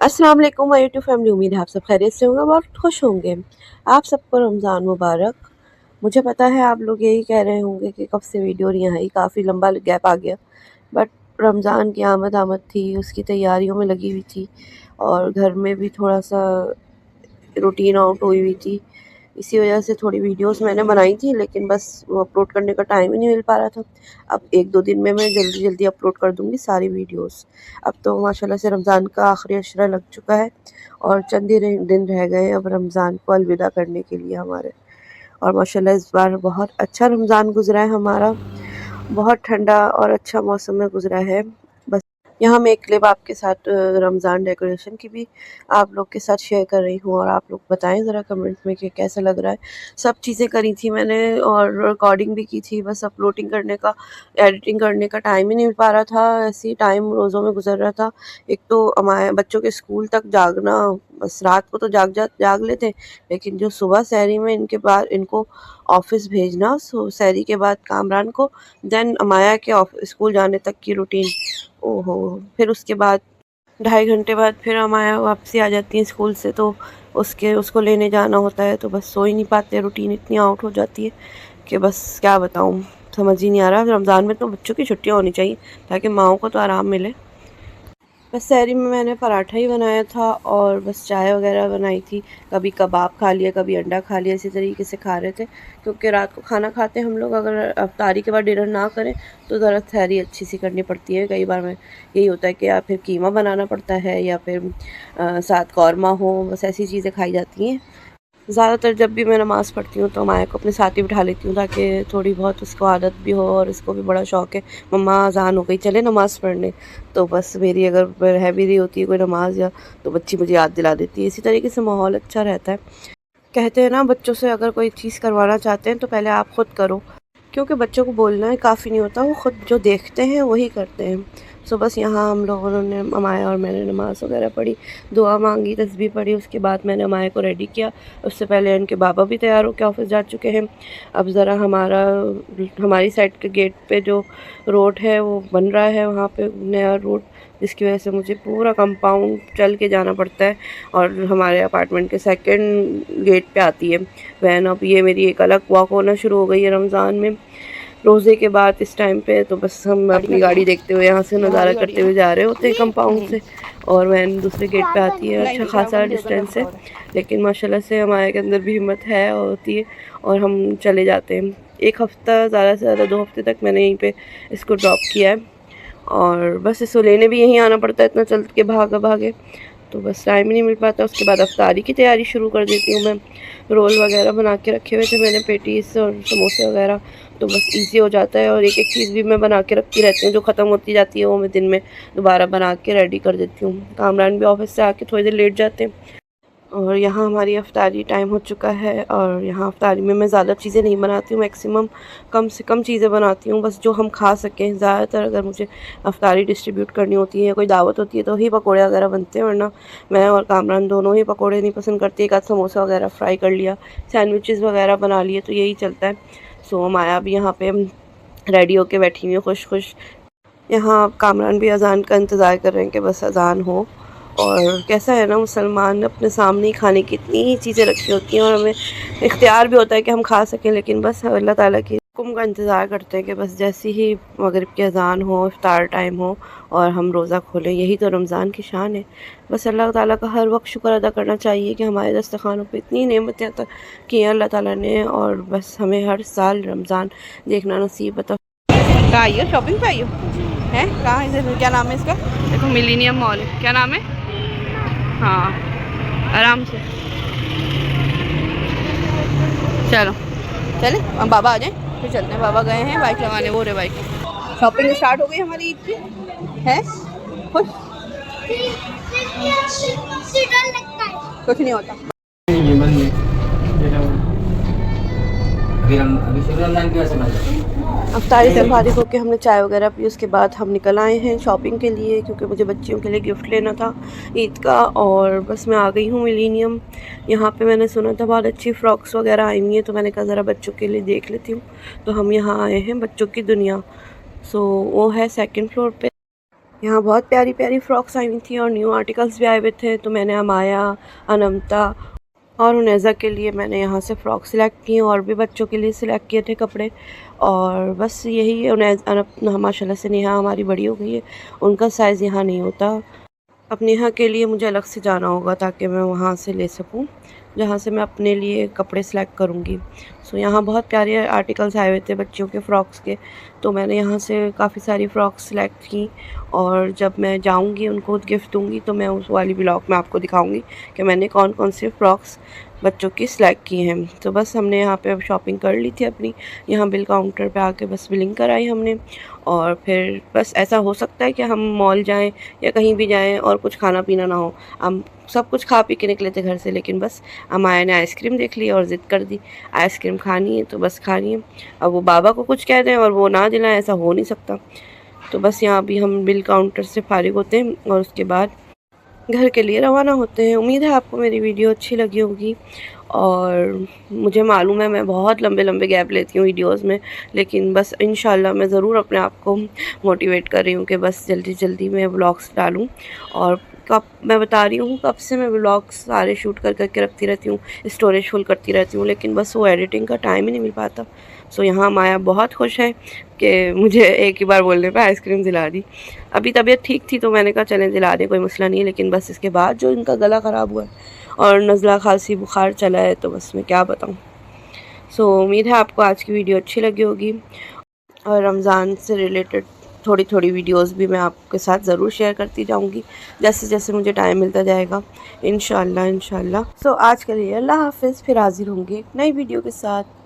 अस्सलाम वालेकुम my YouTube family. उम्मीद है आप सब खैरियत से होंगे, बहुत खुश होंगे। आप सबको रमज़ान मुबारक। मुझे पता है आप लोग यही कह रहे होंगे कि कब से वीडियो नहीं आई, काफ़ी लंबा गैप आ गया। बट रमज़ान की आमद आमद थी, उसकी तैयारियों में लगी हुई थी और घर में भी थोड़ा सा रूटीन आउट हुई हुई थी। इसी वजह से थोड़ी वीडियोस मैंने बनाई थी, लेकिन बस वो अपलोड करने का टाइम ही नहीं मिल पा रहा था। अब 1-2 दिन में मैं जल्दी जल्दी अपलोड कर दूँगी सारी वीडियोस। अब तो माशाल्लाह से रमज़ान का आखिरी अशरा लग चुका है और चंद ही दिन रह गए हैं अब रमज़ान को अलविदा करने के लिए हमारे। और माशाल्लाह इस बार बहुत अच्छा रमज़ान गुज़रा है हमारा, बहुत ठंडा और अच्छा मौसम में गुज़रा है। बस यहाँ मैं एक क्लिप आपके साथ रमज़ान डेकोरेशन की भी आप लोग के साथ शेयर कर रही हूँ और आप लोग बताएं ज़रा कमेंट में कि कैसा लग रहा है। सब चीज़ें करी थी मैंने और रिकॉर्डिंग भी की थी, बस अपलोडिंग करने का, एडिटिंग करने का टाइम ही नहीं मिल पा रहा था। ऐसे ही टाइम रोज़ों में गुजर रहा था। एक तो हमारे बच्चों के स्कूल तक जागना, बस रात को तो जाग लेते, लेकिन जो सुबह सहरी में इनके बाद इनको ऑफिस भेजना, सहरी के बाद कामरान को, देन अमाया के स्कूल जाने तक की रूटीन, ओहो! फिर उसके बाद 2.5 घंटे बाद फिर अमाया वापसी आ जाती है स्कूल से, तो उसको लेने जाना होता है, तो बस सो ही नहीं पाते। रूटीन इतनी आउट हो जाती है कि बस क्या बताऊँ, समझ ही नहीं आ रहा। रमज़ान में तो बच्चों की छुट्टियाँ होनी चाहिए ताकि माँओं को तो आराम मिले। बस सहरी में मैंने पराठा ही बनाया था और बस चाय वगैरह बनाई थी। कभी कबाब खा लिया, कभी अंडा खा लिया, इसी तरीके से खा रहे थे क्योंकि रात को खाना खाते हम लोग, अगर अफ्तारी के बाद डिनर ना करें तो ज़रा सहरी अच्छी सी करनी पड़ती है। कई बार में यही होता है कि या फिर कीमा बनाना पड़ता है या फिर साथ कौरमा हो, बस ऐसी चीज़ें खाई जाती हैं। ज़्यादातर जब भी मैं नमाज़ पढ़ती हूँ तो माया को अपने साथ ही बिठा लेती हूँ ताकि थोड़ी बहुत उसको आदत भी हो, और इसको भी बड़ा शौक़ है, मम्मा अज़ान हो गई चले नमाज़ पढ़ने। तो बस मेरी अगर रह भी रही होती है कोई नमाज़ या, तो बच्ची मुझे याद दिला देती है। इसी तरीके से माहौल अच्छा रहता है। कहते हैं ना, बच्चों से अगर कोई चीज़ करवाना चाहते हैं तो पहले आप खुद करो, क्योंकि बच्चों को बोलना ही काफ़ी नहीं होता, वो खुद जो देखते हैं वही करते हैं। सो बस यहाँ हम लोगों ने, अमाया और मैंने नमाज़ वगैरह पढ़ी, दुआ मांगी, तस्बीह पढ़ी। उसके बाद मैंने अमाया को रेडी किया। उससे पहले उनके बाबा भी तैयार होकर ऑफिस जा चुके हैं। अब ज़रा हमारी साइड के गेट पे जो रोड है वो बन रहा है, वहाँ पे नया रोड, जिसकी वजह से मुझे पूरा कंपाउंड चल के जाना पड़ता है और हमारे अपार्टमेंट के सेकंड गेट पे आती है वैन। अब ये मेरी एक अलग वॉक होना शुरू हो गई है रमज़ान में, रोज़े के बाद इस टाइम पे। तो बस हम अपनी गाड़ी देखते हुए यहाँ से नज़ारा करते हुए जा रहे होते हैं कंपाउंड से, और वैन दूसरे गेट पे आती है। अच्छा खासा डिस्टेंस है, लेकिन माशाल्लाह से हमारे के अंदर भी हिम्मत है और होती है, और हम चले जाते हैं। 1 हफ़्ता, ज़्यादा से ज़्यादा 2 हफ़्ते तक मैंने यहीं पे इसको ड्रॉप किया है, और बस इसको लेने भी यहीं आना पड़ता है, इतना चल के भागे तो बस टाइम ही नहीं मिल पाता। उसके बाद अफ्तारी की तैयारी शुरू कर देती हूँ मैं। रोल वगैरह बना के रखे हुए थे मैंने, पेटीज और समोसे वगैरह, तो बस इजी हो जाता है। और एक एक चीज़ भी मैं बना के रखती रहती हूँ, जो ख़त्म होती जाती है वो मैं दिन में दोबारा बना के रेडी कर देती हूँ। कामरान भी ऑफिस से आके थोड़ी देर लेट जाते हैं। और यहाँ हमारी अफ्तारी टाइम हो चुका है, और यहाँ अफ्तारी में मैं ज़्यादा चीज़ें नहीं बनाती हूँ, मैक्सिमम कम से कम चीज़ें बनाती हूँ, बस जो हम खा सकें। ज़्यादातर अगर मुझे अफ्तारी डिस्ट्रीब्यूट करनी होती है, कोई दावत होती है, तो ही पकोड़े वगैरह बनते हैं, वरना मैं और कामरान दोनों ही पकोड़े नहीं पसंद करती। एक आध समोसा वगैरह फ्राई कर लिया, सैंडविचेज़ वगैरह बना लिए, तो यही चलता है। सो माया भी यहाँ पर रेडी होके बैठी हुई है खुश खुश। यहाँ कामरान भी अज़ान का इंतज़ार कर रहे हैं कि बस अज़ान हो। और कैसा है ना, मुसलमान अपने सामने ही खाने की इतनी चीज़ें रखी होती हैं और हमें इख्तियार भी होता है कि हम खा सकें, लेकिन बस अल्लाह ताला के हुक्म का इंतज़ार करते हैं कि बस जैसे ही मगरिब की अज़ान हो, इफ्तार टाइम हो और हम रोज़ा खोलें। यही तो रमज़ान की शान है। बस अल्लाह ताला का हर वक्त शुक्र अदा करना चाहिए कि हमारे दस्तरखानों पे इतनी नेमतें अता की हैं अल्लाह ताला ने, और बस हमें हर साल रमज़ान देखना नसीब अता। कहाँ आई हो, शॉपिंग पे आई हो? है कहाँ, इसे क्या नाम है इसका? देखो मिलीनियम मॉल है, क्या नाम है? हाँ, आराम से चलो, चले हम बाबा आ जाएं फिर चलते हैं। बाबा गए हैं बाइक लगाने, वो रे बाइक। शॉपिंग स्टार्ट हो गई हमारी ईद की, है खुश? कुछ नहीं होता। अफ्तारी से फारिग होकर हमने चाय वगैरह पी, उसके बाद हम निकल आए हैं शॉपिंग के लिए, क्योंकि मुझे बच्चियों के लिए गिफ्ट लेना था ईद का। और बस मैं आ गई हूँ मिलीनियम। यहाँ पे मैंने सुना था बहुत अच्छी फ़्रॉक्स वगैरह आई हुई हैं, तो मैंने कहा ज़रा बच्चों के लिए देख लेती हूँ। तो हम यहाँ आए हैं बच्चों की दुनिया। सो वो है 2nd फ्लोर पे। यहाँ बहुत प्यारी प्यारी फ़्रॉक्स आई हुई थी और न्यू आर्टिकल्स भी आए हुए थे, तो मैंने अमाया, अनमता और उनेज़ा के लिए मैंने यहाँ से फ़्रॉक सिलेक्ट की और भी बच्चों के लिए सिलेक्ट किए थे कपड़े। और बस यही माशाल्लाह से नेहा हमारी बड़ी हो गई है, उनका साइज़ यहाँ नहीं होता। अब नेहा के लिए मुझे अलग से जाना होगा ताकि मैं वहाँ से ले सकूँ, जहाँ से मैं अपने लिए कपड़े सेलेक्ट करूँगी। सो यहाँ बहुत प्यारे आर्टिकल्स आए हुए थे बच्चों के फ़्रॉक्स के, तो मैंने यहाँ से काफ़ी सारी फ़्रॉक्स सेलेक्ट की और जब मैं जाऊँगी उनको गिफ्ट दूँगी तो मैं उस वाली व्लॉग में आपको दिखाऊँगी कि मैंने कौन कौन से फ़्रॉक्स बच्चों की सिलेक्ट की हैं। तो बस हमने यहाँ पे शॉपिंग कर ली थी अपनी, यहाँ बिल काउंटर पे आके बस बिलिंग कराई हमने और फिर बस ऐसा हो सकता है कि हम मॉल जाएँ या कहीं भी जाएँ और कुछ खाना पीना ना हो। हम सब कुछ खा पी के निकले थे घर से, लेकिन बस अमाया ने आइसक्रीम देख ली और ज़िद कर दी आइसक्रीम खानी है तो बस खानी है। अब वो बाबा को कुछ कह दें और वो ना दिलाएं, ऐसा हो नहीं सकता। तो बस यहाँ अभी हम बिल काउंटर से फारिग होते हैं और उसके बाद घर के लिए रवाना होते हैं। उम्मीद है आपको मेरी वीडियो अच्छी लगी होगी और मुझे मालूम है मैं बहुत लंबे लंबे गैप लेती हूँ वीडियोस में, लेकिन बस इंशाल्लाह मैं ज़रूर अपने आप को मोटिवेट कर रही हूँ कि बस जल्दी जल्दी मैं व्लॉग्स डालूँ। और कब मैं बता रही हूँ कब से मैं व्लॉग्स सारे शूट कर करके रखती रहती हूँ, स्टोरेज फुल करती रहती हूँ, लेकिन बस वो एडिटिंग का टाइम ही नहीं मिल पाता। सो यहाँ माया बहुत खुश है कि मुझे एक ही बार बोलने पे आइसक्रीम दिला दी। अभी तबीयत ठीक थी तो मैंने कहा चलें दिला दें, कोई मसला नहीं है, लेकिन बस इसके बाद जो इनका गला ख़राब हुआ है और नज़ला खांसी बुखार चला है तो बस मैं क्या बताऊँ। सो उम्मीद है आपको आज की वीडियो अच्छी लगी होगी और रमज़ान से रिलेटेड थोड़ी थोड़ी वीडियोस भी मैं आपके साथ ज़रूर शेयर करती जाऊंगी जैसे जैसे मुझे टाइम मिलता जाएगा, इंशाल्लाह। सो आज के लिए अल्लाह हाफ़िज़, फिर हाज़िर होंगी एक नई वीडियो के साथ।